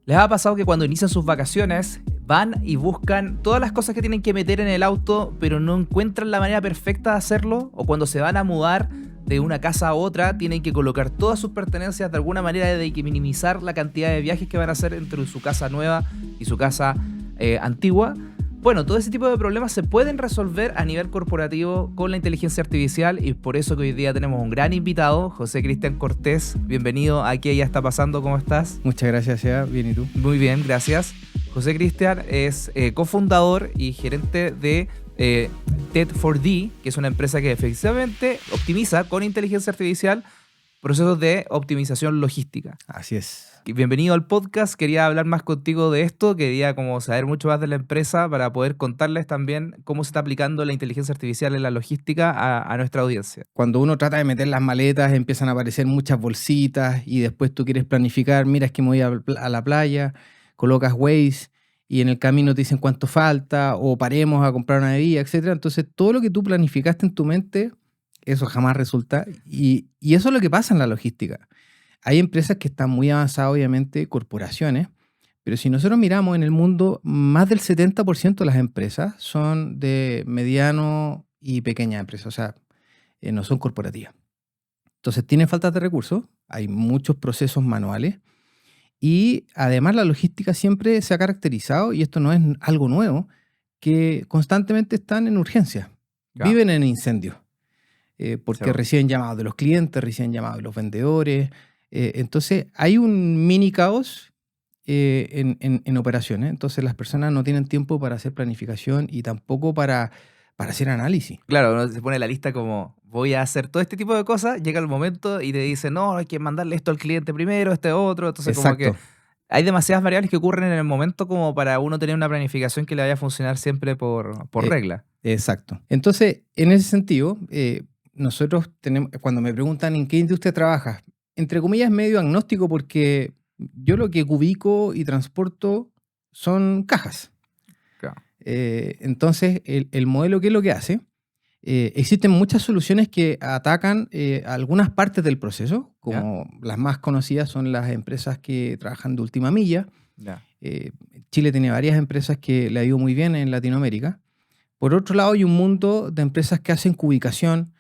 ¿Les ha pasado que cuando inician sus vacaciones van y buscan todas las cosas que tienen que meter en el auto, pero no encuentran la manera perfecta de hacerlo? ¿O cuando se van a mudar de una casa a otra, tienen que colocar todas sus pertenencias de alguna manera de que minimizar la cantidad de viajes que van a hacer entre su casa nueva y su casa antigua? Bueno, todo ese tipo de problemas se pueden resolver a nivel corporativo con la inteligencia artificial, y es por eso que hoy día tenemos un gran invitado, José Cristian Cortés. Bienvenido a ¿Qué ya está pasando? ¿Cómo estás? Muchas gracias, Seba. Bien, ¿y tú? Muy bien, gracias. José Cristian es cofundador y gerente de TED4D, que es una empresa que efectivamente optimiza con inteligencia artificial procesos de optimización logística. Así es. Bienvenido al podcast. Quería hablar más contigo de esto, quería como saber mucho más de la empresa para poder contarles también cómo se está aplicando la inteligencia artificial en la logística a nuestra audiencia. Cuando uno trata de meter las maletas, empiezan a aparecer muchas bolsitas y después tú quieres planificar, mira, es que me voy a la playa, colocas Waze y en el camino te dicen cuánto falta o paremos a comprar una bebida, etcétera. Entonces, todo lo que tú planificaste en tu mente, eso jamás resulta. Y eso es lo que pasa en la logística. Hay empresas que están muy avanzadas, obviamente, corporaciones, pero si nosotros miramos en el mundo, más del 70% de las empresas son de mediano y pequeña empresa, o sea, no son corporativas. Entonces tienen falta de recursos, hay muchos procesos manuales y además la logística siempre se ha caracterizado, y esto no es algo nuevo, que constantemente están en urgencia, Ya. viven en incendios, porque Sí. reciben llamados de los clientes, reciben llamados de los vendedores. Entonces hay un mini caos en operaciones. Entonces las personas no tienen tiempo para hacer planificación y tampoco para hacer análisis. Claro, uno se pone la lista como voy a hacer todo este tipo de cosas, llega el momento y te dice, no, hay que mandarle esto al cliente primero, este otro. Entonces como que Exacto. hay demasiadas variables que ocurren en el momento como para uno tener una planificación que le vaya a funcionar siempre por Eh, regla. exacto. Entonces, en ese sentido, nosotros tenemos, cuando me preguntan en qué industria trabajas, entre comillas, medio agnóstico porque yo lo que ubico y transporto son cajas. Claro. Entonces, el modelo, ¿qué es lo que hace? Existen muchas soluciones que atacan algunas partes del proceso, como las más conocidas son las empresas que trabajan de última milla. Ya. Chile tiene varias empresas que le ha ido muy bien en Latinoamérica. Por otro lado, hay un mundo de empresas que hacen cubicación,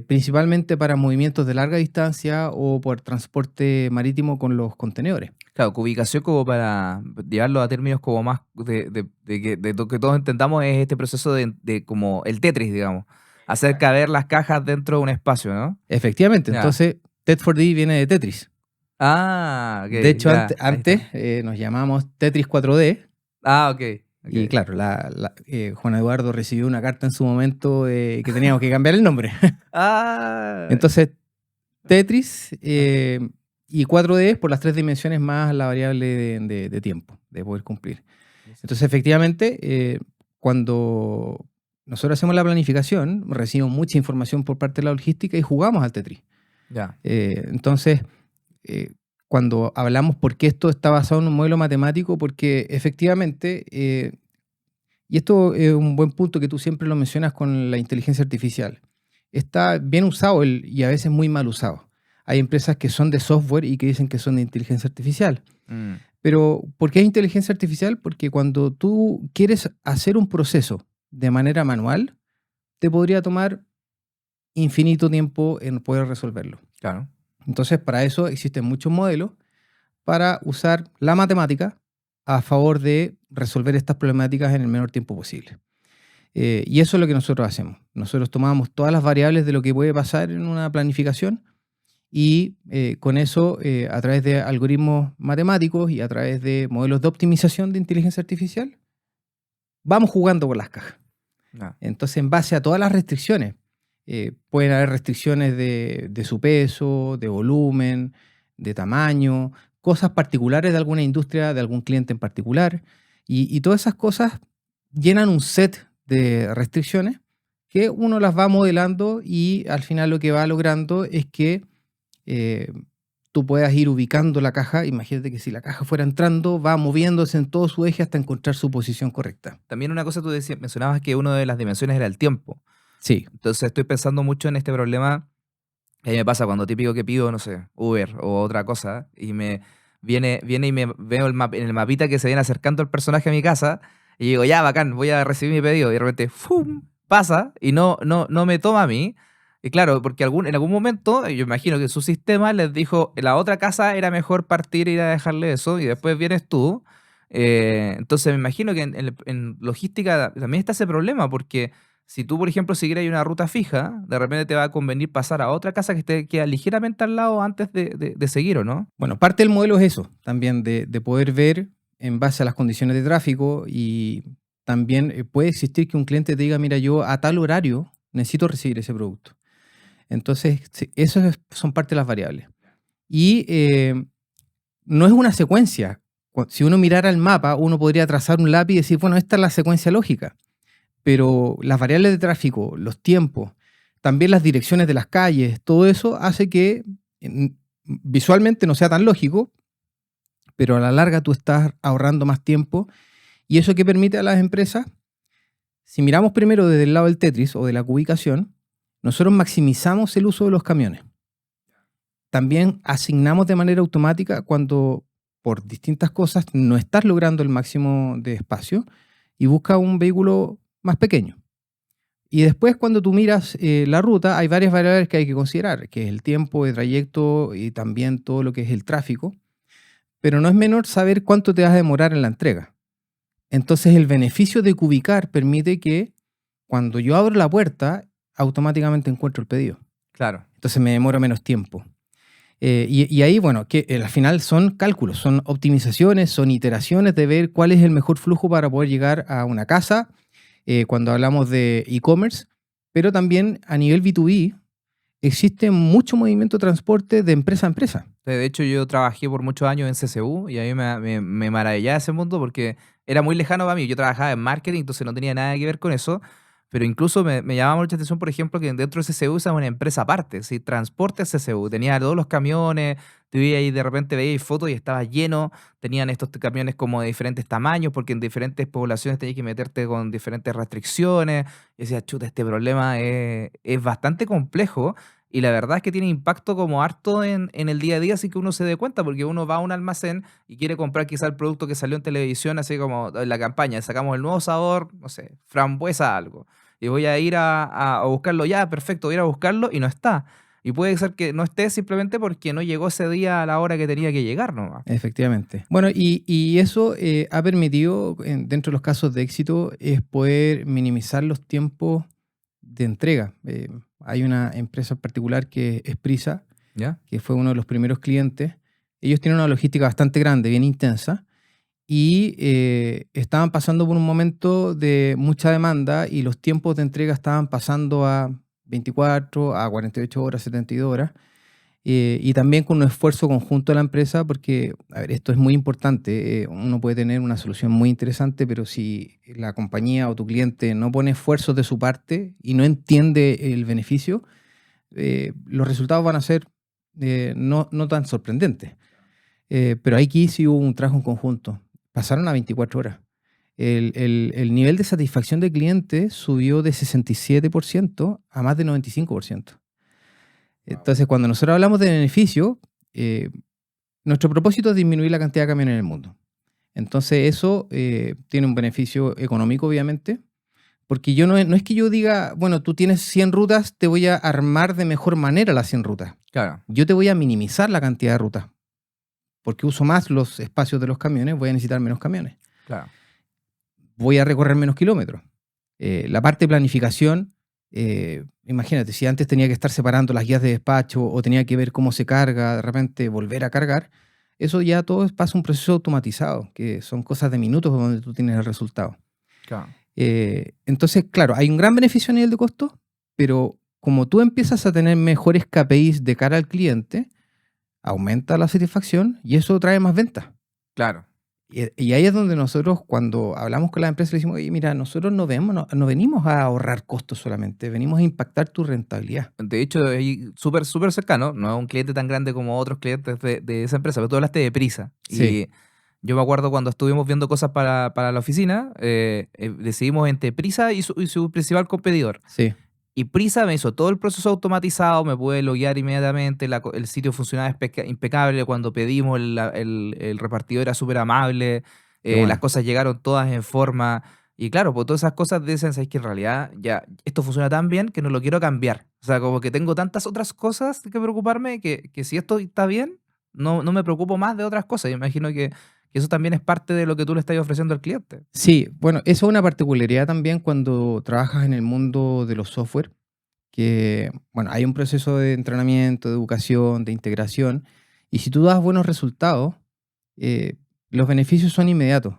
principalmente para movimientos de larga distancia o por transporte marítimo con los contenedores. Claro, ubicación como para llevarlo a términos como más de lo que todos entendamos es este proceso de como el Tetris, digamos. Hacer caber las cajas dentro de un espacio, ¿no? Efectivamente, Ya. entonces Ted4D viene de Tetris. Ah, ok, De hecho, ya, ahí antes está. nos llamamos Tetris 4D. Ah, ok, Y ok. claro, Juan Eduardo recibió una carta en su momento que teníamos que cambiar el nombre. Ah, Entonces, Tetris y 4D por las 3 dimensiones más la variable de tiempo, de poder cumplir. Entonces, efectivamente, cuando nosotros hacemos la planificación, recibimos mucha información por parte de la logística y jugamos al Tetris. ya. Entonces, cuando hablamos por qué esto está basado en un modelo matemático, porque efectivamente, y esto es un buen punto que tú siempre lo mencionas con la inteligencia artificial, está bien usado y a veces muy mal usado. Hay empresas que son de software y que dicen que son de inteligencia artificial. Mm, Pero, ¿por qué es inteligencia artificial? Porque cuando tú quieres hacer un proceso de manera manual, te podría tomar infinito tiempo en poder resolverlo. claro. Entonces, para eso existen muchos modelos para usar la matemática a favor de resolver estas problemáticas en el menor tiempo posible. Y eso es lo que nosotros hacemos. Nosotros tomamos todas las variables de lo que puede pasar en una planificación y con eso, a través de algoritmos matemáticos y a través de modelos de optimización de inteligencia artificial, vamos jugando con las cajas. Ya. Entonces, en base a todas las restricciones, pueden haber restricciones de su peso, de volumen, de tamaño, cosas particulares de alguna industria, de algún cliente en particular, y todas esas cosas llenan un set de restricciones que uno las va modelando y al final lo que va logrando es que eh, tú puedas ir ubicando la caja. Imagínate que si la caja fuera entrando, va moviéndose en todo su eje hasta encontrar su posición correcta. También una cosa tú mencionabas que una de las dimensiones era el tiempo. Sí, Entonces estoy pensando mucho en este problema que a mí me pasa cuando típico que pido, no sé, Uber o otra cosa y me viene y me veo en el mapita que se viene acercando el personaje a mi casa y digo, ya, bacán, voy a recibir mi pedido. Y de repente, ¡fum! Pasa y no me toma a mí. Y claro, porque en algún momento, yo imagino que su sistema les dijo, la otra casa era mejor partir e ir a dejarle eso y después vienes tú. Entonces me imagino que en logística también está ese problema, porque si tú, por ejemplo, siguieras una ruta fija, de repente te va a convenir pasar a otra casa que te queda ligeramente al lado antes de seguir, ¿o no? Bueno, parte del modelo es eso, también de poder ver en base a las condiciones de tráfico y también puede existir que un cliente te diga, mira, yo a tal horario necesito recibir ese producto. Entonces, sí, son parte de las variables. Y no es una secuencia. Si uno mirara el mapa, uno podría trazar un lápiz y decir, bueno, esta es la secuencia lógica. Pero las variables de tráfico, los tiempos, también las direcciones de las calles, todo eso hace que visualmente no sea tan lógico, pero a la larga tú estás ahorrando más tiempo. ¿Y eso qué permite a las empresas? Si miramos primero desde el lado del Tetris o de la cubicación, nosotros maximizamos el uso de los camiones. También asignamos de manera automática cuando por distintas cosas no estás logrando el máximo de espacio y busca un vehículo más pequeño. Y después cuando tú miras la ruta, hay varias variables que hay que considerar, que es el tiempo de trayecto y también todo lo que es el tráfico. Pero no es menor saber cuánto te vas a demorar en la entrega. Entonces el beneficio de cubicar permite que cuando yo abro la puerta, automáticamente encuentro el pedido. Claro. Entonces me demoro menos tiempo. Y ahí, bueno, que al final son cálculos, son optimizaciones, son iteraciones de ver cuál es el mejor flujo para poder llegar a una casa, cuando hablamos de e-commerce, pero también a nivel B2B existe mucho movimiento de transporte de empresa a empresa. De hecho, yo trabajé por muchos años en CCU y a mí me maravillaba ese mundo porque era muy lejano para mí. Yo trabajaba en marketing, entonces no tenía nada que ver con eso. Pero incluso me llamaba mucha atención, por ejemplo, que dentro de CCU es una empresa aparte, ¿sí? Transporte CCU. Tenía todos los camiones, te veía ahí de repente veías fotos y estaba lleno. Tenían estos camiones como de diferentes tamaños, porque en diferentes poblaciones tenías que meterte con diferentes restricciones. Y decía, chuta, este problema es bastante complejo. Y la verdad es que tiene impacto como harto en el día a día, así que uno se dé cuenta, porque uno va a un almacén y quiere comprar quizá el producto que salió en televisión, así como en la campaña, sacamos el nuevo sabor, no sé, frambuesa algo. Y voy a ir a buscarlo ya, perfecto, voy a ir a buscarlo y no está. Y puede ser que no esté simplemente porque no llegó ese día a la hora que tenía que llegar nomás. Efectivamente. Bueno, y eso ha permitido, dentro de los casos de éxito, es poder minimizar los tiempos de entrega. Hay una empresa en particular que es Prisa, ¿Ya? que fue uno de los primeros clientes. Ellos tienen una logística bastante grande, bien intensa, y estaban pasando por un momento de mucha demanda y los tiempos de entrega estaban pasando a 24, a 48 horas, 72 horas. Y también con un esfuerzo conjunto de la empresa, porque, a ver, esto es muy importante. Uno puede tener una solución muy interesante, pero si la compañía o tu cliente no pone esfuerzos de su parte y no entiende el beneficio, los resultados van a ser no tan sorprendentes. Pero aquí sí hubo un trabajo en conjunto. Pasaron a 24 horas. El nivel de satisfacción del cliente subió de 67% a más de 95%. Entonces, cuando nosotros hablamos de beneficio, nuestro propósito es disminuir la cantidad de camiones en el mundo. Entonces, eso tiene un beneficio económico, obviamente, porque no es que yo diga, bueno, tú tienes 100 rutas, te voy a armar de mejor manera las 100 rutas. Claro. Yo te voy a minimizar la cantidad de rutas, porque uso más los espacios de los camiones, voy a necesitar menos camiones. Claro. Voy a recorrer menos kilómetros. La parte de planificación, imagínate, si antes tenía que estar separando las guías de despacho o tenía que ver cómo se carga, de repente volver a cargar, eso ya todo pasa un proceso automatizado, que son cosas de minutos donde tú tienes el resultado. Claro. Entonces, claro, hay un gran beneficio a nivel de costo, pero como tú empiezas a tener mejores KPIs de cara al cliente, aumenta la satisfacción y eso trae más ventas. Claro. Y ahí es donde nosotros, cuando hablamos con la empresa, le decimos, oye, mira, nosotros no venimos a ahorrar costos solamente, venimos a impactar tu rentabilidad. De hecho, es súper cercano, no es un cliente tan grande como otros clientes de esa empresa, pero tú hablaste de Prisa. Sí. Y yo me acuerdo cuando estuvimos viendo cosas para la oficina, decidimos entre Prisa y su principal competidor. Sí. Y Prisa me hizo todo el proceso automatizado, me pude loguear inmediatamente, el sitio funcionaba impecable, cuando pedimos el repartidor era súper amable, Qué las bueno. cosas llegaron todas en forma. Y claro, pues todas esas cosas dicen, ¿sabes que en realidad ya esto funciona tan bien que no lo quiero cambiar? O sea, como que tengo tantas otras cosas que preocuparme que si esto está bien, no me preocupo más de otras cosas. Yo imagino que eso también es parte de lo que tú le estás ofreciendo al cliente. Sí, bueno, eso es una particularidad también cuando trabajas en el mundo de los software, que, bueno, hay un proceso de entrenamiento, de educación, de integración, y si tú das buenos resultados, eh, los beneficios son inmediatos.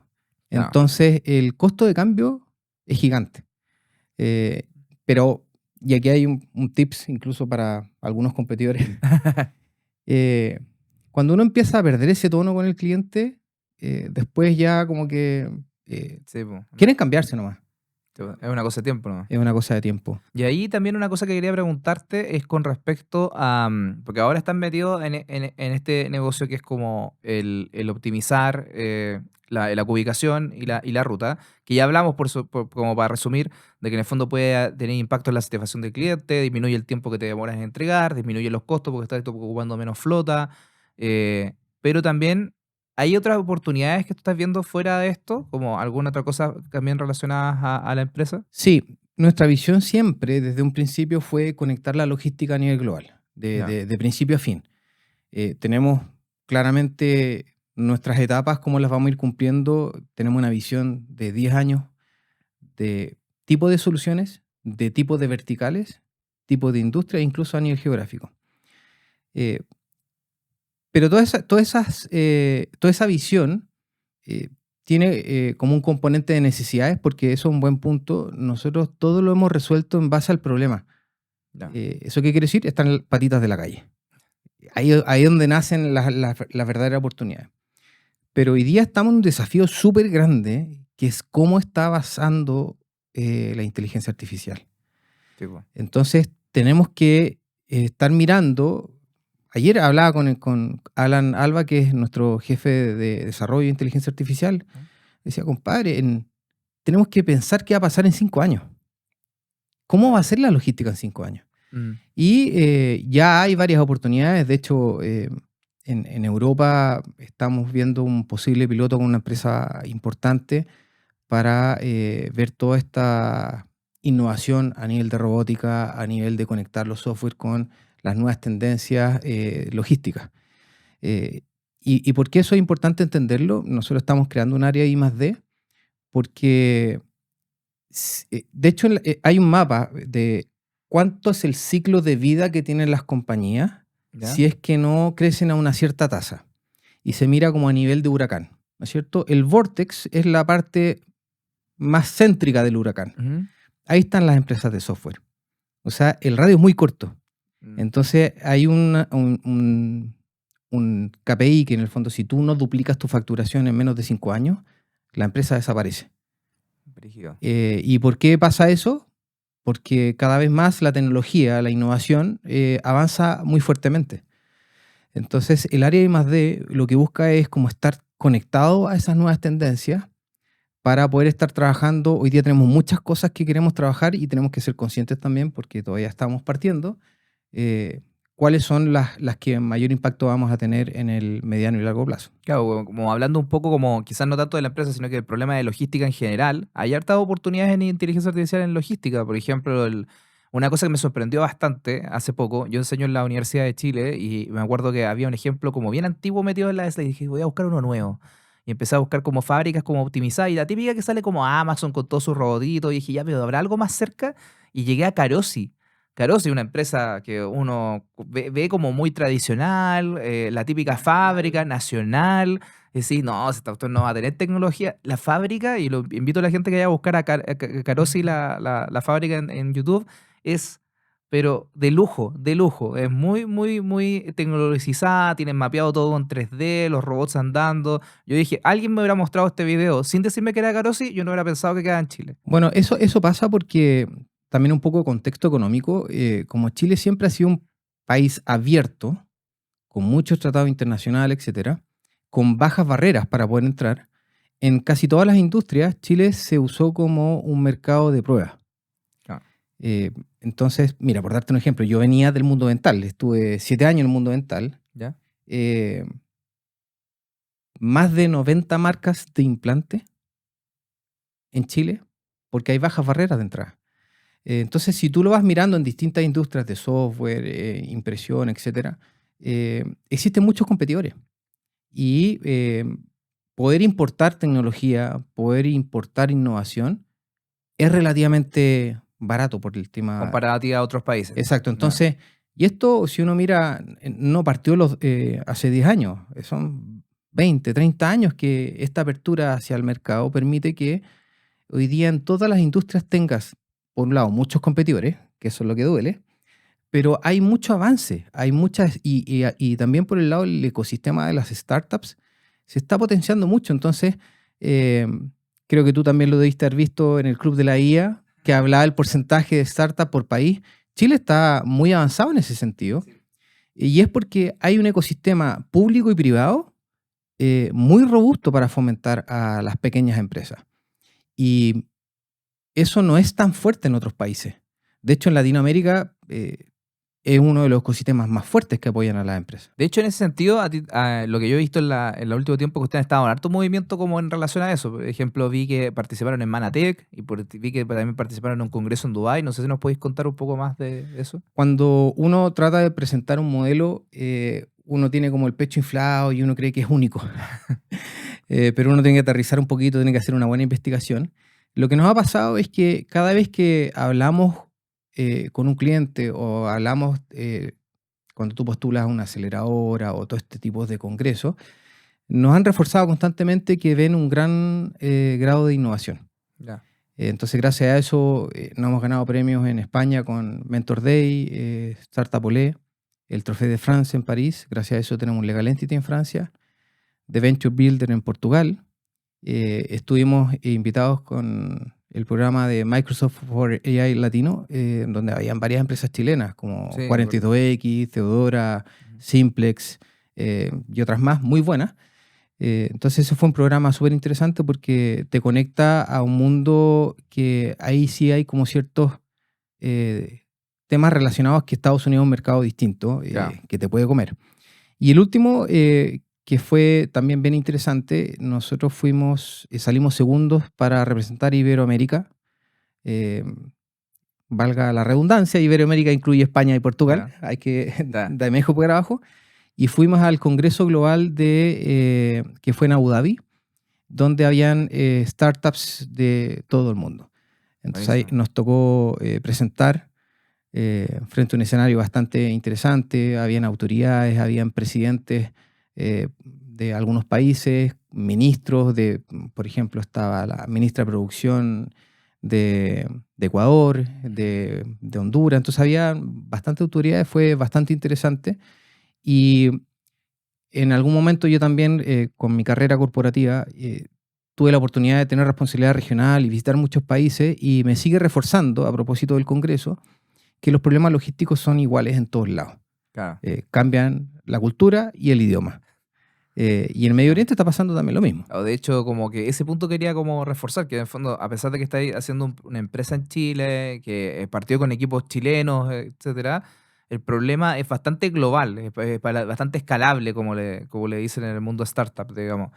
No. Entonces, el costo de cambio es gigante. Eh, pero, y aquí hay un tips incluso para algunos competidores. eh, Cuando uno empieza a perder ese tono con el cliente, después ya como que Sí, po. quieren cambiarse nomás. Sí, po. Es una cosa de tiempo, ¿no? Es una cosa de tiempo. Y ahí también una cosa que quería preguntarte es con respecto a, porque ahora están metidos en este negocio que es como el optimizar la ubicación y la ruta, que ya hablamos como para resumir, de que en el fondo puede tener impacto en la satisfacción del cliente, disminuye el tiempo que te demoras en entregar, disminuye los costos porque estás ocupando menos flota, pero también hay otras oportunidades que tú estás viendo fuera de esto, como alguna otra cosa también relacionadas a la empresa. Sí, nuestra visión siempre, desde un principio, fue conectar la logística a nivel global, Ya. de principio a fin. Tenemos claramente nuestras etapas, cómo las vamos a ir cumpliendo. Tenemos una visión de 10 años de tipo de soluciones, de tipo de verticales, tipo de industria, e incluso a nivel geográfico. Eh, pero toda esa visión eh, tiene como un componente de necesidades, porque eso es un buen punto. Nosotros todo lo hemos resuelto en base al problema. Ya. ¿Eso qué quiere decir? Están en patitas de la calle. Ahí es donde nacen las verdaderas oportunidades. Pero hoy día estamos en un desafío súper grande, que es cómo está basando la inteligencia artificial. Tipo. Entonces, tenemos que estar mirando. Ayer hablaba con Alan Alba, que es nuestro jefe de desarrollo de inteligencia artificial. Decía, compadre, tenemos que pensar qué va a pasar en 5 años. ¿Cómo va a ser la logística en 5 años? Mm. Y ya hay varias oportunidades. De hecho, en Europa estamos viendo un posible piloto con una empresa importante para ver toda esta innovación a nivel de robótica, a nivel de conectar los software con las nuevas tendencias logísticas. Eh, y por qué eso es importante entenderlo? Nosotros estamos creando un área I+D porque, de hecho, hay un mapa de cuánto es el ciclo de vida que tienen las compañías ¿Ya? si es que no crecen a una cierta tasa. Y se mira como a nivel de huracán, ¿no es cierto? El vortex es la parte más céntrica del huracán. Ujú. Ahí están las empresas de software. O sea, el radio es muy corto. Mm. Entonces hay un KPI que en el fondo, si tú no duplicas tu facturación en menos de 5 años, la empresa desaparece. Brígido. ¿Y por qué pasa eso? Porque cada vez más la tecnología, la innovación, avanza muy fuertemente. Entonces, el área I+D lo que busca es como estar conectado a esas nuevas tendencias para poder estar trabajando. Hoy día tenemos muchas cosas que queremos trabajar y tenemos que ser conscientes también, porque todavía estamos partiendo, cuáles son las que mayor impacto vamos a tener en el mediano y largo plazo. Claro, como hablando un poco como, quizás no tanto de la empresa, sino que el problema de logística en general, hay hartas oportunidades en inteligencia artificial en logística. Por ejemplo, una cosa que me sorprendió bastante hace poco, yo enseño en la Universidad de Chile y me acuerdo que había un ejemplo como bien antiguo metido en la slide y dije, voy a buscar uno nuevo. Y empecé a buscar como fábricas como optimizadas y la típica que sale como Amazon con todos sus robotitos y dije, ya, pero ¿habrá algo más cerca? Y llegué a Carosi. Carosi, una empresa que uno ve como muy tradicional, la típica fábrica nacional. Decís, no, esta cuestión no va a tener tecnología. La fábrica, y lo invito a la gente que vaya a buscar a Carosi, la fábrica en YouTube, es, pero de lujo, de lujo. Es muy, muy, muy tecnologizada, tienen mapeado todo en 3D, los robots andando. Yo dije, alguien me hubiera mostrado este video sin decirme que era Carosi, yo no hubiera pensado que quedaba en Chile. Bueno, eso pasa porque también un poco de contexto económico. Como Chile siempre ha sido un país abierto, con muchos tratados internacionales, etcétera, con bajas barreras para poder entrar, en casi todas las industrias Chile se usó como un mercado de pruebas. Claro. Entonces, mira, por darte un ejemplo, yo venía del mundo dental, estuve 7 años en el mundo dental, ¿Ya? más de 90 marcas de implante en Chile, porque hay bajas barreras de entrada. Entonces, si tú lo vas mirando en distintas industrias de software, impresión, etcétera, existen muchos competidores. Y poder importar tecnología, poder importar innovación, es relativamente barato por el tema. Comparativa a otros países. Exacto. Ya. Entonces, y esto, si uno mira, no partió hace 10 años, son 20, 30 años que esta apertura hacia el mercado permite que hoy día en todas las industrias tengas, por un lado, muchos competidores, que eso es lo que duele, pero hay mucho avance, hay muchas, y también por el lado del ecosistema de las startups se está potenciando mucho. Entonces, creo que tú también lo debiste haber visto en el Club de la IA, que hablaba del porcentaje de startup por país. Chile está muy avanzado en ese sentido, y es porque hay un ecosistema público y privado muy robusto para fomentar a las pequeñas empresas. Y eso no es tan fuerte en otros países. De hecho, en Latinoamérica es uno de los ecosistemas más fuertes que apoyan a las empresas. De hecho, en ese sentido, lo que yo he visto en el último tiempo que ustedes han estado en harto movimiento como en relación a eso. Por ejemplo, vi que participaron en Manatec y vi que también participaron en un congreso en Dubái. No sé si nos podéis contar un poco más de eso. Cuando uno trata de presentar un modelo, uno tiene como el pecho inflado y uno cree que es único. Pero uno tiene que aterrizar un poquito, tiene que hacer una buena investigación. Lo que nos ha pasado es que cada vez que hablamos con un cliente o hablamos cuando tú postulas a una aceleradora o todo este tipo de congresos, nos han reforzado constantemente que ven un gran grado de innovación. Ya. Entonces, gracias a eso, nos hemos ganado premios en España con Mentor Day, Startup Olé, el Trophée de France en París. Gracias a eso tenemos un Legal Entity en Francia, The Venture Builder en Portugal. Estuvimos invitados con el programa de Microsoft for AI Latino, donde habían varias empresas chilenas como Sí, 42X, Teodora, Simplex y otras más muy buenas. Entonces eso fue un programa súper interesante porque te conecta a un mundo que ahí sí hay como ciertos temas relacionados que Estados Unidos es un mercado distinto que te puede comer. Y el último, que fue también bien interesante, nosotros salimos segundos para representar Iberoamérica. Valga la redundancia, Iberoamérica incluye España y Portugal, hay que de México para abajo. Y fuimos al Congreso Global que fue en Abu Dhabi, donde habían startups de todo el mundo. Entonces ahí nos tocó presentar frente a un escenario bastante interesante. Habían autoridades, habían presidentes de algunos países, ministros, por ejemplo, estaba la ministra de Producción de Ecuador, de Honduras. Entonces había bastante autoridades, fue bastante interesante. Y en algún momento yo también, con mi carrera corporativa, tuve la oportunidad de tener responsabilidad regional y visitar muchos países, y me sigue reforzando, a propósito del Congreso, que los problemas logísticos son iguales en todos lados. Claro. Cambian la cultura y el idioma. Y en Medio Oriente está pasando también lo mismo. De hecho, como que ese punto quería como reforzar, que en el fondo, a pesar de que estáis haciendo una empresa en Chile, que partió con equipos chilenos, etcétera, el problema es bastante global, es bastante escalable, como le dicen en el mundo startup, digamos.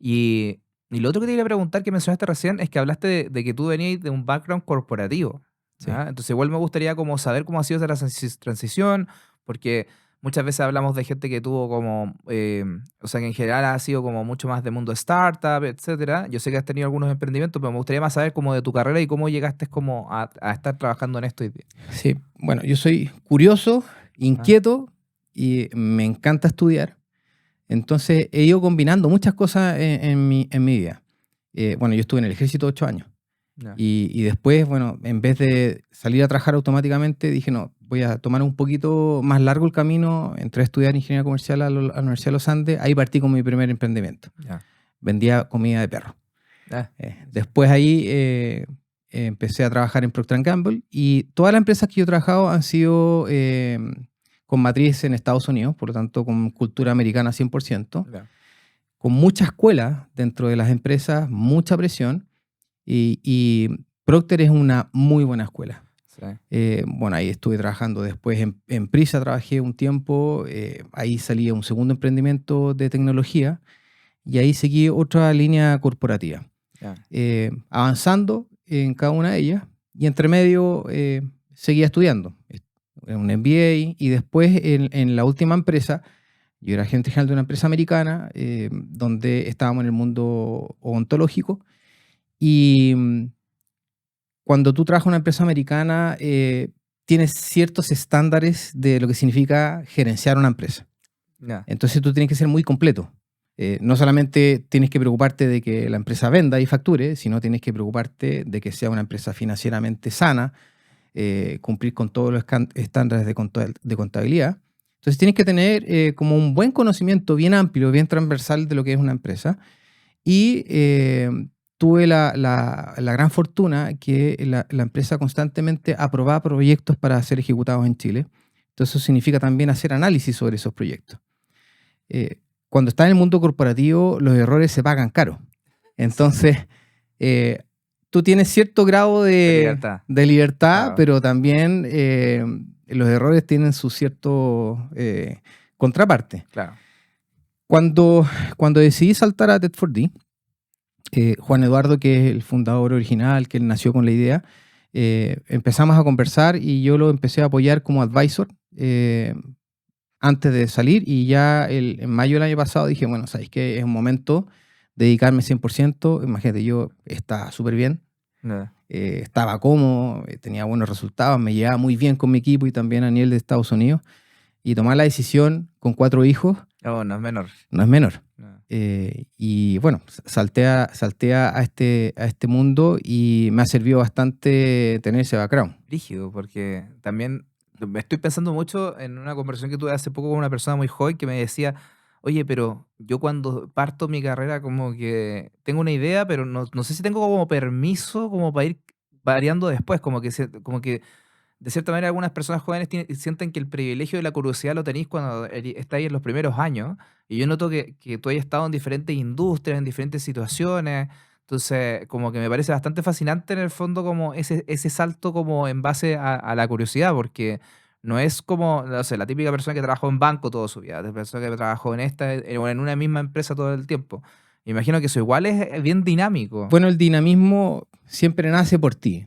Y lo otro que te quería preguntar, que mencionaste recién, es que hablaste de que tú venías de un background corporativo. Sí. Entonces igual me gustaría como saber cómo ha sido esa transición, porque muchas veces hablamos de gente que tuvo como, o sea, que en general ha sido como mucho más de mundo startup, etcétera. Yo sé que has tenido algunos emprendimientos, pero me gustaría más saber como de tu carrera y cómo llegaste como a estar trabajando en esto hoy día. Sí, bueno, yo soy curioso, inquieto y me encanta estudiar. Entonces he ido combinando muchas cosas en mi vida. Bueno, yo estuve en el ejército 8 años. Y después, bueno, en vez de salir a trabajar automáticamente, dije, no, voy a tomar un poquito más largo el camino. Entré a estudiar ingeniería comercial a la Universidad de los Andes. Ahí partí con mi primer emprendimiento. Vendía comida de perro. Después ahí empecé a trabajar en Procter & Gamble, y todas las empresas que yo he trabajado han sido con matriz en Estados Unidos, por lo tanto con cultura americana 100%, con mucha escuela dentro de las empresas, mucha presión. Y Procter es una muy buena escuela. Bueno, ahí estuve trabajando después en Prisa, trabajé un tiempo, ahí salí a un segundo emprendimiento de tecnología y ahí seguí otra línea corporativa, avanzando en cada una de ellas y entre medio seguía estudiando un MBA y después en la última empresa, yo era gerente general de una empresa americana donde estábamos en el mundo odontológico y cuando tú trabajas en una empresa americana tienes ciertos estándares de lo que significa gerenciar una empresa. Entonces tú tienes que ser muy completo. No solamente tienes que preocuparte de que la empresa venda y facture, sino tienes que preocuparte de que sea una empresa financieramente sana, cumplir con todos los estándares de contabilidad. Entonces tienes que tener como un buen conocimiento bien amplio, bien transversal de lo que es una empresa. Y tuve la gran fortuna que la empresa constantemente aprobaba proyectos para ser ejecutados en Chile. Entonces eso significa también hacer análisis sobre esos proyectos. Cuando estás en el mundo corporativo, los errores se pagan caro. Entonces, tú tienes cierto grado de libertad, claro, pero también los errores tienen su cierto contraparte. Claro. Cuando decidí saltar a Ted4D, Juan Eduardo, que es el fundador original, que él nació con la idea, empezamos a conversar y yo lo empecé a apoyar como advisor antes de salir y ya en mayo del año pasado dije, bueno, sabéis que es un momento de dedicarme 100%. Imagínate, yo estaba súper bien, estaba cómodo, tenía buenos resultados, me llevaba muy bien con mi equipo y también a nivel de Estados Unidos. Y tomar la decisión con 4 hijos... Oh, no es menor. No es menor. No. Y bueno, salté a este mundo y me ha servido bastante tener ese background. Rígido, porque también me estoy pensando mucho en una conversación que tuve hace poco con una persona muy joven que me decía, oye, pero yo cuando parto mi carrera como que tengo una idea, pero no sé si tengo como permiso como para ir variando después, como que de cierta manera algunas personas jóvenes sienten que el privilegio de la curiosidad lo tenéis cuando estáis en los primeros años, y yo noto que tú hayas estado en diferentes industrias, en diferentes situaciones, entonces como que me parece bastante fascinante en el fondo como ese salto como en base a la curiosidad, porque no es como, no sé, la típica persona que trabajó en banco toda su vida, la persona que trabajó en una misma empresa todo el tiempo. Me imagino que eso igual es bien dinámico. Bueno, el dinamismo siempre nace por ti.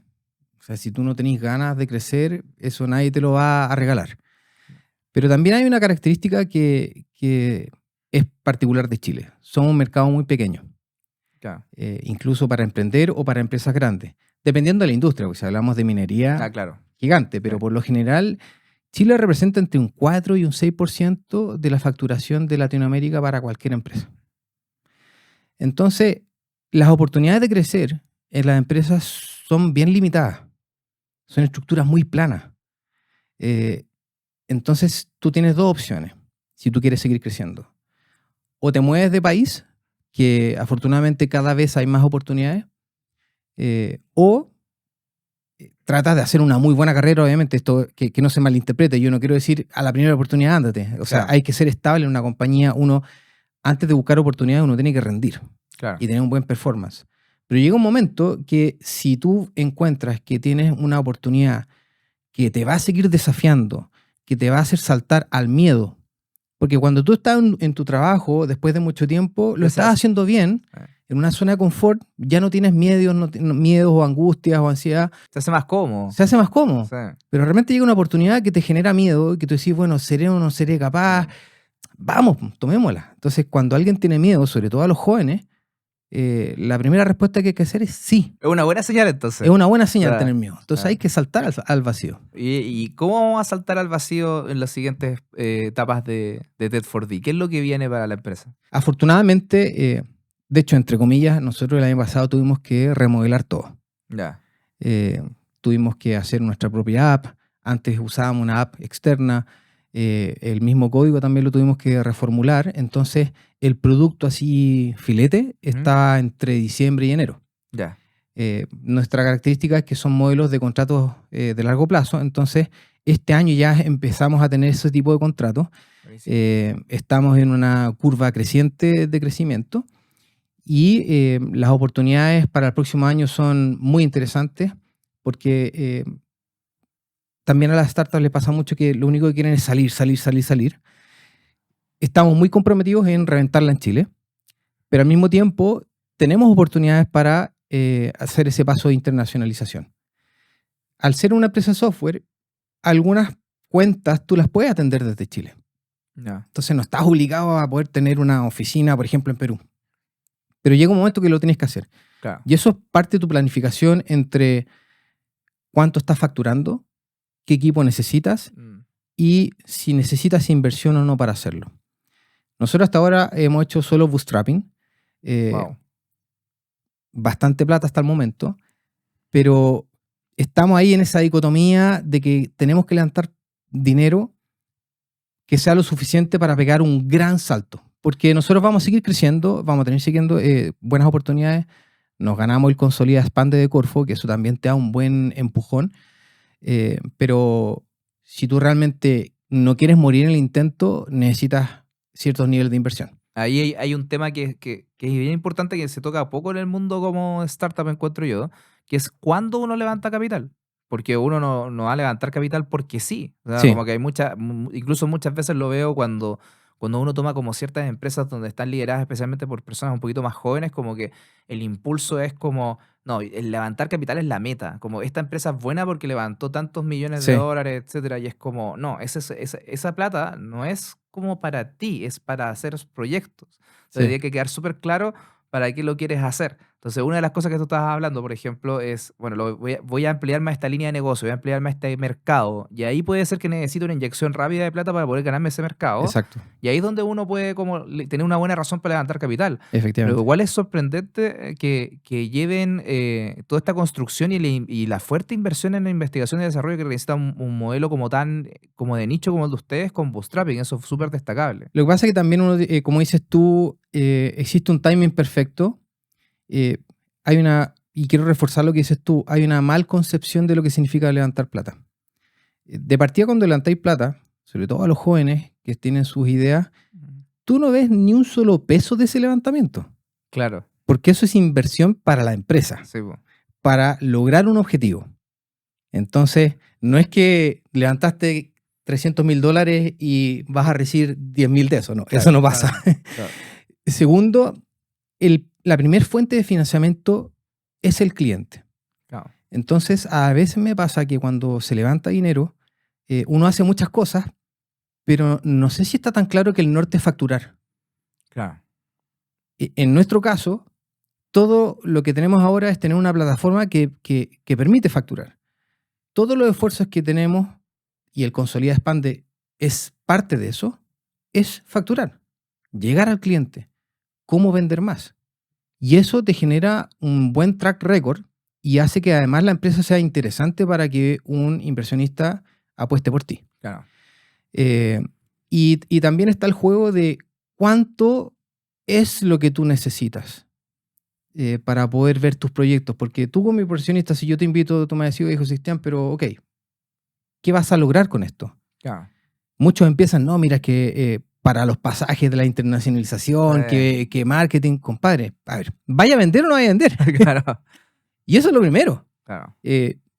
O sea, si tú no tenés ganas de crecer, eso nadie te lo va a regalar. Pero también hay una característica que es particular de Chile. Somos un mercado muy pequeño. Claro. Incluso para emprender o para empresas grandes. Dependiendo de la industria, porque si hablamos de minería, claro, gigante. Pero por lo general, Chile representa entre un 4 y un 6% de la facturación de Latinoamérica para cualquier empresa. Entonces, las oportunidades de crecer en las empresas son bien limitadas. Son estructuras muy planas. Entonces, tú tienes 2 opciones si tú quieres seguir creciendo. O te mueves de país, que afortunadamente cada vez hay más oportunidades, o tratas de hacer una muy buena carrera, obviamente, esto que no se malinterprete. Yo no quiero decir a la primera oportunidad ándate. O sea, hay que ser estable en una compañía. Uno, antes de buscar oportunidades, uno tiene que rendir y tener un buen performance. Pero llega un momento que si tú encuentras que tienes una oportunidad que te va a seguir desafiando, que te va a hacer saltar al miedo, porque cuando tú estás en tu trabajo, después de mucho tiempo, lo estás haciendo bien, en una zona de confort, ya no tienes miedos o angustias o ansiedad. Se hace más cómodo. Se hace más cómodo. Sí. Pero realmente llega una oportunidad que te genera miedo, que tú decís, bueno, ¿seré o no seré capaz? Vamos, tomémosla. Entonces, cuando alguien tiene miedo, sobre todo a los jóvenes, la primera respuesta que hay que hacer es sí. Es una buena señal, entonces. Es una buena señal tener miedo. Entonces hay que saltar al vacío. ¿Y cómo vamos a saltar al vacío en las siguientes etapas de Ted4D? ¿Qué es lo que viene para la empresa? Afortunadamente, de hecho, entre comillas, nosotros el año pasado tuvimos que remodelar todo. Tuvimos que hacer nuestra propia app. Antes usábamos una app externa. El mismo código también lo tuvimos que reformular. Entonces el producto así filete está entre diciembre y enero. Nuestra característica es que son modelos de contratos de largo plazo. Entonces este año ya empezamos a tener ese tipo de contratos. Estamos en una curva creciente de crecimiento y las oportunidades para el próximo año son muy interesantes porque también a las startups les pasa mucho que lo único que quieren es salir, salir, salir, salir. Estamos muy comprometidos en reventarla en Chile, pero al mismo tiempo tenemos oportunidades para hacer ese paso de internacionalización. Al ser una empresa de software, algunas cuentas tú las puedes atender desde Chile. Ya. Entonces no estás obligado a poder tener una oficina, por ejemplo, en Perú. Pero llega un momento que lo tienes que hacer. Claro. Y eso es parte de tu planificación entre cuánto estás facturando, qué equipo necesitas y si necesitas inversión o no para hacerlo. Nosotros hasta ahora hemos hecho solo bootstrapping. Wow. Bastante plata hasta el momento, pero estamos ahí en esa dicotomía de que tenemos que levantar dinero que sea lo suficiente para pegar un gran salto. Porque nosotros vamos a seguir creciendo, vamos a tener siguiendo buenas oportunidades. Nos ganamos el Consolida Expande de Corfo, que eso también te da un buen empujón. Pero si tú realmente no quieres morir en el intento, necesitas ciertos niveles de inversión. Ahí hay un tema que es bien importante, que se toca poco en el mundo como startup, encuentro yo, que es cuándo uno levanta capital. Porque uno no va a levantar capital porque sí. O sea, Sí. como que hay incluso muchas veces lo veo cuando uno toma como ciertas empresas donde están lideradas especialmente por personas un poquito más jóvenes, como que el impulso es como, no, el levantar capital es la meta. Como esta empresa es buena porque levantó tantos millones de Sí. dólares, etcétera. Y es como, no, esa plata no es como para ti, es para hacer proyectos. Sí. Tendría que quedar súper claro para qué lo quieres hacer. Entonces, una de las cosas que tú estabas hablando, por ejemplo, es, bueno, voy a ampliarme a esta línea de negocio, voy a ampliarme a este mercado, y ahí puede ser que necesite una inyección rápida de plata para poder ganarme ese mercado. Exacto. Y ahí es donde uno puede como tener una buena razón para levantar capital. Efectivamente. Pero igual es sorprendente que lleven toda esta construcción y la fuerte inversión en la investigación y desarrollo que necesita un modelo como como de nicho como el de ustedes con bootstrapping. Eso es súper destacable. Lo que pasa es que también uno, como dices tú, existe un timing perfecto. Hay una, y quiero reforzar lo que dices tú, hay una mal concepción de lo que significa levantar plata. De partida, cuando levantáis plata, sobre todo a los jóvenes que tienen sus ideas, tú no ves ni un solo peso de ese levantamiento. Claro. Porque eso es inversión para la empresa, Sí, po. para lograr un objetivo. Entonces, no es que levantaste $300,000 y vas a recibir 10,000 de eso, no, Claro, eso no pasa. claro. Segundo, la primera fuente de financiamiento es el cliente. Claro. Entonces, a veces me pasa que cuando se levanta dinero, uno hace muchas cosas, pero no sé si está tan claro que el norte es facturar. Claro. En nuestro caso, todo lo que tenemos ahora es tener una plataforma que permite facturar. Todos los esfuerzos que tenemos, y el Consolida Expande es parte de eso, es facturar, llegar al cliente, cómo vender más. Y eso te genera un buen track record y hace que además la empresa sea interesante para que un inversionista apueste por ti. Claro. Y también está el juego de cuánto es lo que tú necesitas para poder ver tus proyectos. Porque tú como inversionista, si yo te invito, tú me decís, hijo Cristian, pero ok, ¿qué vas a lograr con esto? Claro. Muchos empiezan, no, mira, que para los pasajes de la internacionalización, que marketing, compadre. A ver, ¿vaya a vender o no vaya a vender? Claro. Y eso es lo primero. Claro.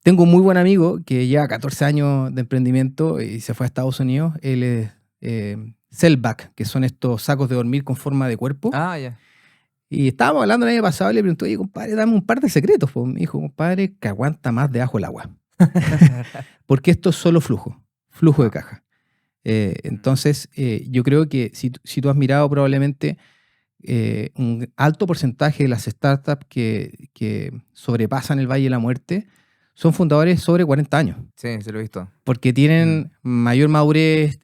Tengo un muy buen amigo que lleva 14 años de emprendimiento y se fue a Estados Unidos. Él es Cellback, que son estos sacos de dormir con forma de cuerpo. Ah, ya. Y estábamos hablando el año pasado y le pregunté, oye, compadre, dame un par de secretos. Pues me dijo, compadre, que aguanta más debajo el agua. Porque esto es solo flujo de caja. Entonces, yo creo que si tú has mirado probablemente un alto porcentaje de las startups que sobrepasan el Valle de la Muerte son fundadores sobre 40 años. Sí, se lo he visto. Porque tienen mayor madurez,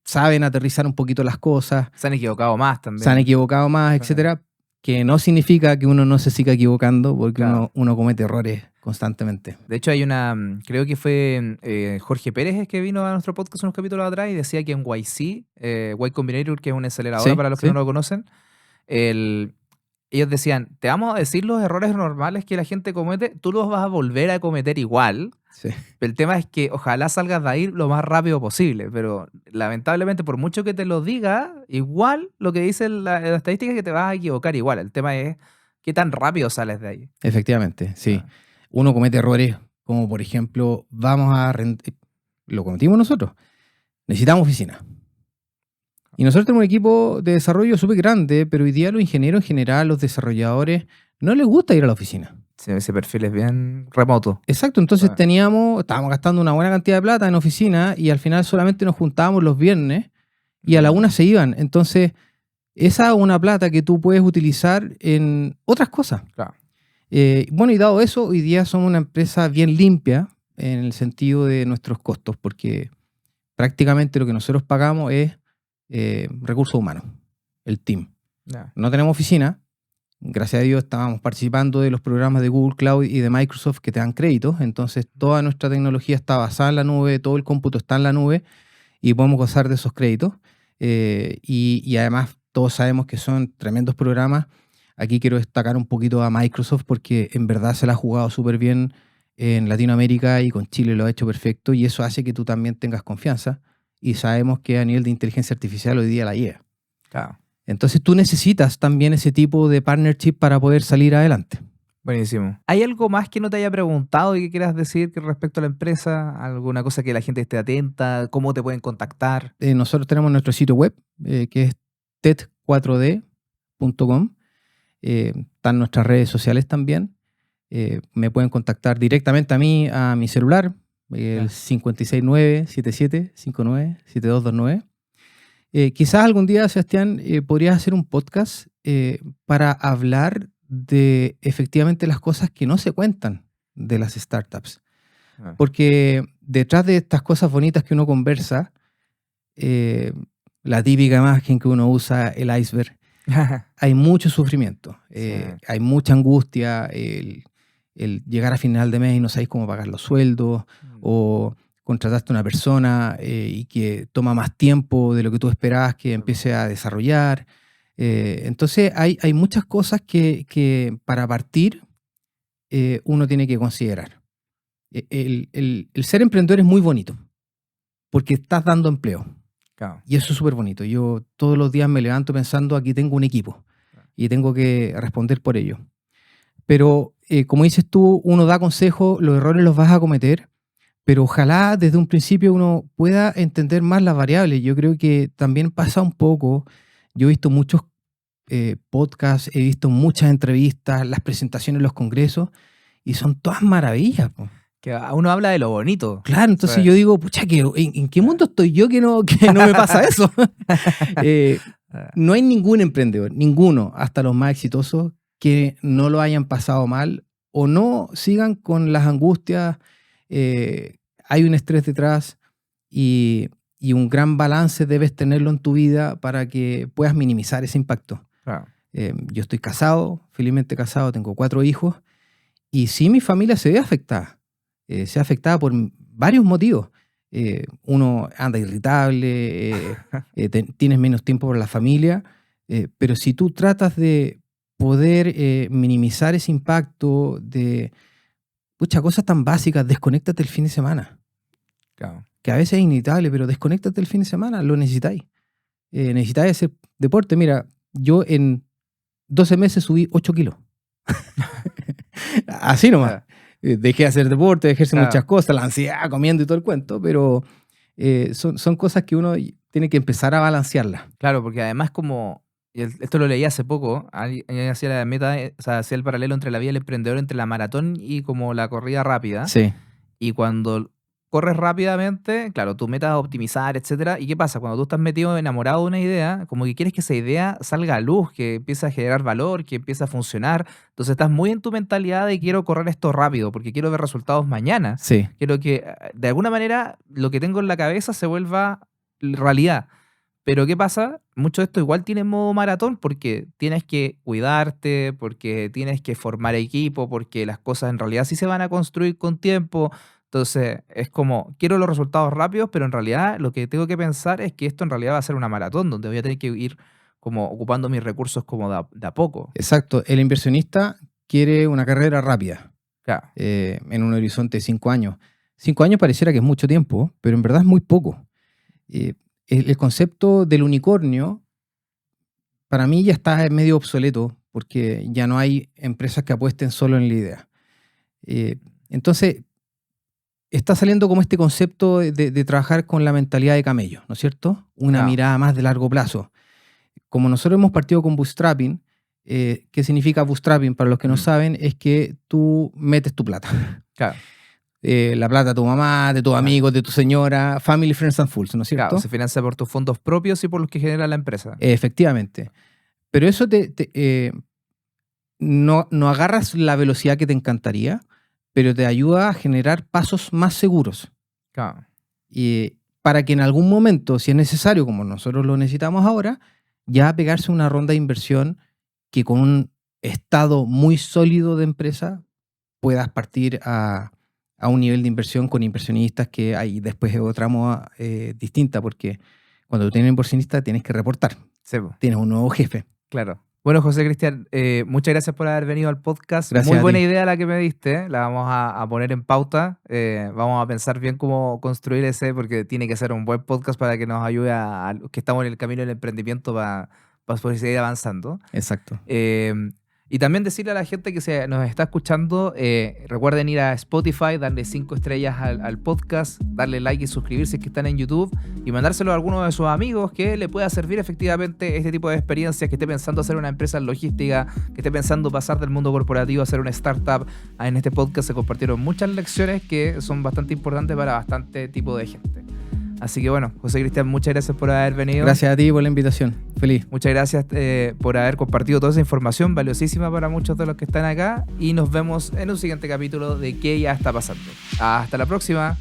saben aterrizar un poquito las cosas. Se han equivocado más también. Se han equivocado más, etcétera. Que no significa que uno no se siga equivocando, porque Claro. uno comete errores constantemente. De hecho, hay creo que fue Jorge Pérez el que vino a nuestro podcast unos capítulos atrás y decía que en YC, Y Combinator, que es una aceleradora Sí, para los que sí. no lo conocen, ellos decían, te vamos a decir los errores normales que la gente comete, tú los vas a volver a cometer igual. Sí. El tema es que ojalá salgas de ahí lo más rápido posible, pero lamentablemente por mucho que te lo diga, igual lo que dice la estadística es que te vas a equivocar igual. El tema es qué tan rápido sales de ahí. Efectivamente, sí. Ah. Uno comete errores como, por ejemplo, vamos a lo cometimos nosotros. Necesitamos oficina. Y nosotros tenemos un equipo de desarrollo súper grande, pero hoy día los ingenieros en general, los desarrolladores, no les gusta ir a la oficina. Sí, ese perfil es bien remoto. Exacto, entonces estábamos gastando una buena cantidad de plata en oficina y al final solamente nos juntábamos los viernes y a la una se iban. Entonces, esa es una plata que tú puedes utilizar en otras cosas. Claro. Bueno, y dado eso, hoy día somos una empresa bien limpia en el sentido de nuestros costos, porque prácticamente lo que nosotros pagamos es recursos humanos, el team. Ya. No tenemos oficina. Gracias a Dios estábamos participando de los programas de Google Cloud y de Microsoft que te dan créditos. Entonces, toda nuestra tecnología está basada en la nube, todo el cómputo está en la nube y podemos gozar de esos créditos. Y además, todos sabemos que son tremendos programas. Aquí quiero destacar un poquito a Microsoft porque en verdad se la ha jugado súper bien en Latinoamérica y con Chile lo ha hecho perfecto y eso hace que tú también tengas confianza y sabemos que a nivel de inteligencia artificial hoy día la lleva. Claro. Entonces tú necesitas también ese tipo de partnership para poder salir adelante. Buenísimo. ¿Hay algo más que no te haya preguntado y que quieras decir respecto a la empresa? ¿Alguna cosa que la gente esté atenta? ¿Cómo te pueden contactar? Nosotros tenemos nuestro sitio web que es ted4d.com. Están nuestras redes sociales también. Me pueden contactar directamente a mí, a mi celular, el 569-7759-7229. Quizás algún día, Sebastián, podrías hacer un podcast para hablar de efectivamente las cosas que no se cuentan de las startups. Porque detrás de estas cosas bonitas que uno conversa, la típica imagen que uno usa, el iceberg, hay mucho sufrimiento, hay mucha angustia, el llegar a final de mes y no sabéis cómo pagar los sueldos, o contrataste a una persona y que toma más tiempo de lo que tú esperabas que empiece a desarrollar. Entonces hay muchas cosas que para partir uno tiene que considerar. El ser emprendedor es muy bonito porque estás dando empleo. Claro. Y eso es súper bonito. Yo todos los días me levanto pensando, aquí tengo un equipo y tengo que responder por ello. Pero como dices tú, uno da consejos, los errores los vas a cometer, pero ojalá desde un principio uno pueda entender más las variables. Yo creo que también pasa un poco, yo he visto muchos podcasts, he visto muchas entrevistas, las presentaciones en los congresos, y son todas maravillas, po. Que uno habla de lo bonito. Claro, entonces yo digo, pucha, ¿en qué mundo estoy yo que no me pasa eso? No hay ningún emprendedor, ninguno, hasta los más exitosos, que no lo hayan pasado mal o no sigan con las angustias. Hay un estrés detrás y un gran balance debes tenerlo en tu vida para que puedas minimizar ese impacto. Claro. Yo estoy casado, felizmente casado, tengo 4 hijos y sí, mi familia se ve afectada. Se ve afectada por varios motivos. Uno anda irritable, tienes menos tiempo para la familia, pero si tú tratas de poder minimizar ese impacto de muchas cosas tan básicas, desconéctate el fin de semana. Claro. Que a veces es inevitable, pero desconéctate el fin de semana, lo necesitáis. Necesitáis hacer deporte. Mira, yo en 12 meses subí 8 kilos. Así nomás. Claro. Dejé de hacer deporte, dejé de hacer Claro. muchas cosas, la ansiedad, comiendo y todo el cuento, pero son cosas que uno tiene que empezar a balancearlas. Claro, porque además esto lo leí hace poco, alguien hacía la meta, o sea, hacía el paralelo entre la vida del emprendedor, entre la maratón y como la corrida rápida. Sí. Y cuando corres rápidamente, claro, tu meta es optimizar, etcétera. ¿Y qué pasa? Cuando tú estás metido, enamorado de una idea, como que quieres que esa idea salga a luz, que empiece a generar valor, que empiece a funcionar. Entonces estás muy en tu mentalidad de quiero correr esto rápido, porque quiero ver resultados mañana. Sí. Quiero que, de alguna manera, lo que tengo en la cabeza se vuelva realidad. Pero ¿qué pasa? Mucho de esto igual tiene modo maratón porque tienes que cuidarte, porque tienes que formar equipo, porque las cosas en realidad sí se van a construir con tiempo. Entonces es como, quiero los resultados rápidos, pero en realidad lo que tengo que pensar es que esto en realidad va a ser una maratón donde voy a tener que ir como ocupando mis recursos como de a poco. Exacto. El inversionista quiere una carrera rápida. Claro. En un horizonte de 5 años. 5 años pareciera que es mucho tiempo, pero en verdad es muy poco. El concepto del unicornio, para mí ya está medio obsoleto, porque ya no hay empresas que apuesten solo en la idea. Entonces, está saliendo como este concepto de trabajar con la mentalidad de camello, ¿no es cierto? Una mirada más de largo plazo. Como nosotros hemos partido con bootstrapping, ¿qué significa bootstrapping? Para los que no saben, es que tú metes tu plata. Claro. La plata de tu mamá, de tus amigos, de tu señora, family, friends and fools, ¿no es cierto? Claro, se financia por tus fondos propios y por los que genera la empresa. Efectivamente. Pero eso no agarras la velocidad que te encantaría, pero te ayuda a generar pasos más seguros. Claro. Y para que en algún momento, si es necesario, como nosotros lo necesitamos ahora, ya pegarse una ronda de inversión que con un estado muy sólido de empresa puedas partir a un nivel de inversión con inversionistas que hay después de otra moda distinta, porque cuando tú tienes inversionista tienes que reportar. Sí. Tienes un nuevo jefe. Claro. Bueno, José Cristian, muchas gracias por haber venido al podcast. Gracias. Muy buena idea la que me diste. La vamos a poner en pauta. Vamos a pensar bien cómo construir ese, porque tiene que ser un buen podcast para que nos ayude a los que estamos en el camino del emprendimiento para poder seguir avanzando. Exacto. Y también decirle a la gente que nos está escuchando, recuerden ir a Spotify, darle 5 estrellas al podcast, darle like y suscribirse si es que están en YouTube y mandárselo a alguno de sus amigos que le pueda servir efectivamente este tipo de experiencias, que esté pensando hacer una empresa en logística, que esté pensando pasar del mundo corporativo a hacer una startup. En este podcast se compartieron muchas lecciones que son bastante importantes para bastante tipo de gente. Así que bueno, José Cristian, muchas gracias por haber venido. Gracias a ti por la invitación. Feliz. Muchas gracias por haber compartido toda esa información valiosísima para muchos de los que están acá y nos vemos en un siguiente capítulo de ¿Qué ya está pasando? Hasta la próxima.